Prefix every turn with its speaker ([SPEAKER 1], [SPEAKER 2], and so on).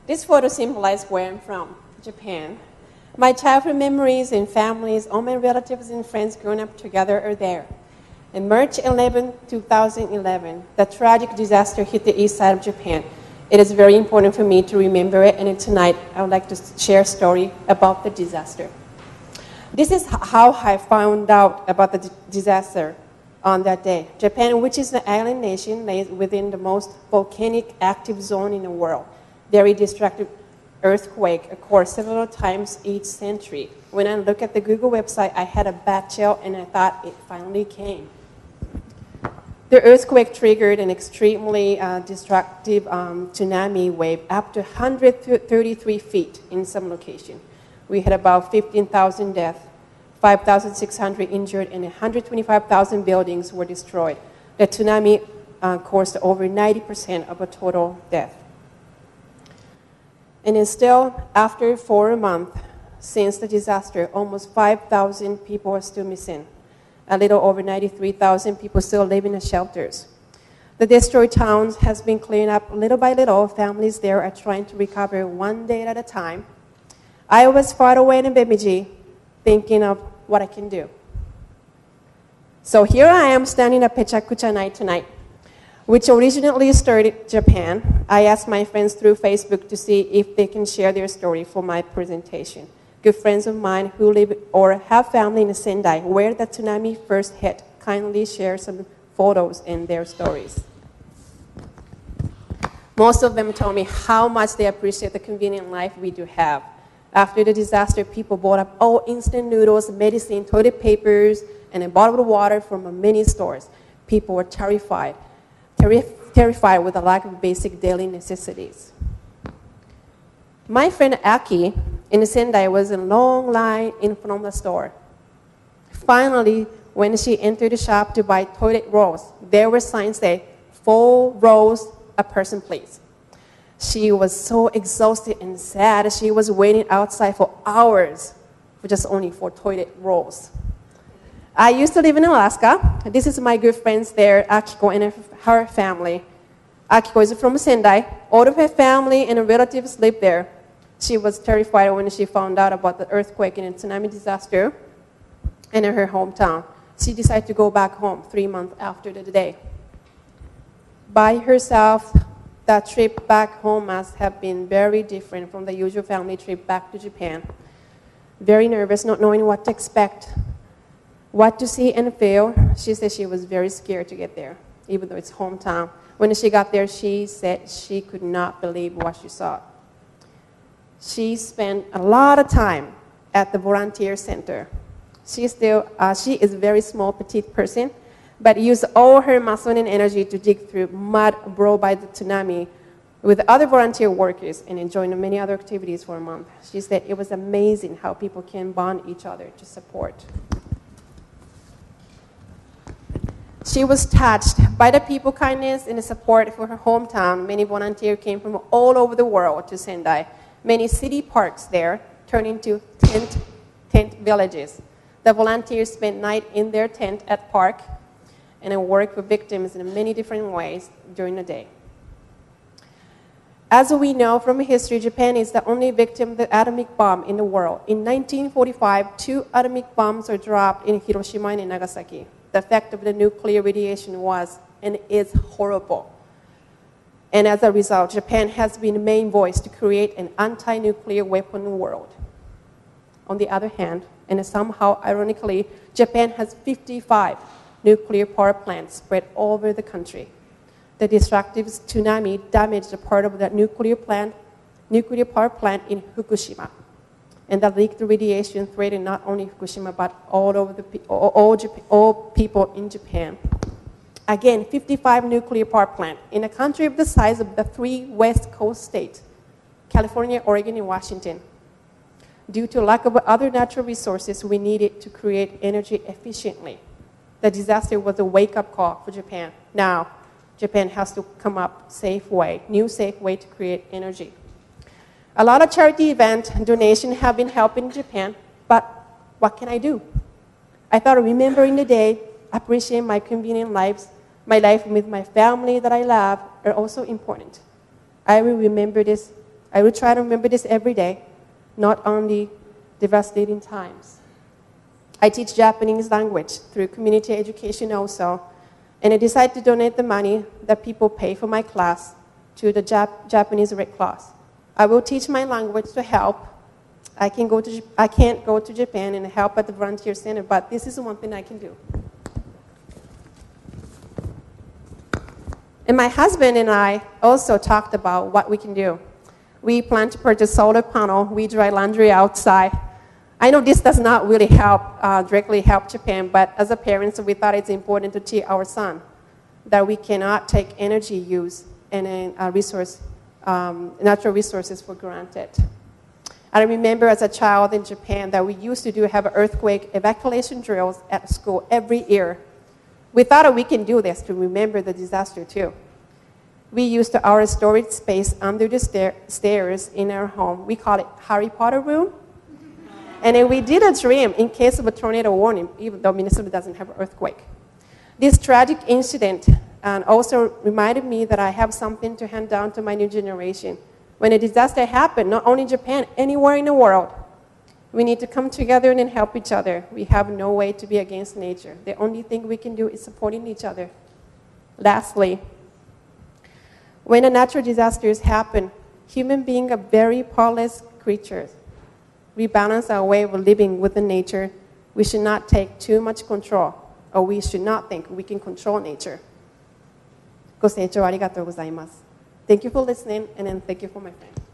[SPEAKER 1] This photo symbolizes where I'm from, Japan. My childhood memories and families, all my relatives and friends growing up together are there. On March 11, 2011, the tragic disaster hit the east side of Japan. It is very important for me to remember it, and tonight I would like to share a story about the disaster. This is how I found out about the disaster on that day. Japan, which is an island nation, lays within the most volcanic active zone in the world. Very destructive earthquake occurs several times each century. When I look at the Google website, I had a bad chill and I thought it finally came. The earthquake triggered an extremely destructive tsunami wave up to 133 feet in some location. We had about 15,000 deaths, 5,600 injured, and 125,000 buildings were destroyed. The tsunami caused over 90% of the total death. And then still, after 4 months since the disaster, almost 5,000 people are still missing. A little over 93,000 people still live in the shelters. The destroyed towns has been cleaned up little by little. Families there are trying to recover one day at a time. I was far away in Bemidji, thinking of what I can do. So here I am standing at Pecha Kucha night tonight, which originally started Japan. I asked my friends through Facebook to see if they can share their story for my presentation. Good friends of mine who live or have family in Sendai, where the tsunami first hit, kindly share some photos and their stories. Most of them told me how much they appreciate the convenient life we do have. After the disaster, people bought up all instant noodles, medicine, toilet papers, and a bottle of water from many stores. People were terrified with the lack of basic daily necessities. My friend Aki in Sendai was in a long line in front of the store. Finally, when she entered the shop to buy toilet rolls, there were signs saying, 4 rolls a person, please. She was so exhausted and sad. She was waiting outside for hours for just only 4 toilet rolls. I used to live in Alaska. This is my good friends there, Akiko and her family. Akiko is from Sendai. All of her family and relatives live there. She was terrified when she found out about the earthquake and tsunami disaster in her hometown. She decided to go back home 3 months after the day. By herself, that trip back home must have been very different from the usual family trip back to Japan. Very nervous, not knowing what to expect, what to see and feel. She said she was very scared to get there, even though it's hometown. When she got there, she said she could not believe what she saw. She spent a lot of time at the volunteer center. She is a very small, petite person, but used all her muscle and energy to dig through mud brought by the tsunami with other volunteer workers and enjoying many other activities for a month. She said it was amazing how people can bond each other to support. She was touched by the people kindness and the support for her hometown. Many volunteers came from all over the world to Sendai. Many city parks there turned into tent villages. The volunteers spent night in their tent at park and worked with victims in many different ways during the day. As we know from history, Japan is the only victim of the atomic bomb in the world. In 1945, 2 atomic bombs were dropped in Hiroshima and Nagasaki. The effect of the nuclear radiation was and is horrible. And as a result, Japan has been the main voice to create an anti-nuclear weapon world. On the other hand, and somehow ironically, Japan has 55 nuclear power plants spread all over the country. The destructive tsunami damaged a part of the nuclear power plant in Fukushima. And the leaked radiation threatened not only Fukushima, but all people in Japan. Again, 55 nuclear power plants in a country of the size of the 3 West Coast states, California, Oregon, and Washington. Due to lack of other natural resources, we needed to create energy efficiently. The disaster was a wake-up call for Japan. Now, Japan has to come up new safe way to create energy. A lot of charity events and donations have been helping Japan, but what can I do? I thought remembering the day, appreciating my convenient life, my life with my family that I love are also important. I will remember this I will try to remember this every day, not only devastating times. I teach Japanese language through community education also, and I decided to donate the money that people pay for my class to the Japanese Red Cross. I will teach my language to help. I can't go to Japan and help at the volunteer center, but this is one thing I can do. And my husband and I also talked about what we can do. We plan to purchase solar panel. We dry laundry outside. I know this does not really directly help Japan, but as a parents, we thought it's important to teach our son that we cannot take energy use and natural resources for granted. I remember as a child in Japan that we used to have earthquake evacuation drills at school every year. We thought that we can do this to remember the disaster too. We used our storage space under the stairs in our home. We call it Harry Potter room. And then we did a dream in case of a tornado warning, even though Minnesota doesn't have an earthquake. This tragic incident also reminded me that I have something to hand down to my new generation. When a disaster happens, not only in Japan, anywhere in the world, we need to come together and help each other. We have no way to be against nature. The only thing we can do is supporting each other. Lastly, when a natural disasters happen, human beings are very powerless creatures. We balance our way of living with the nature. We should not take too much control, or we should not think we can control nature. ご清聴ありがとうございます。Thank you for listening, and then thank you for my friend.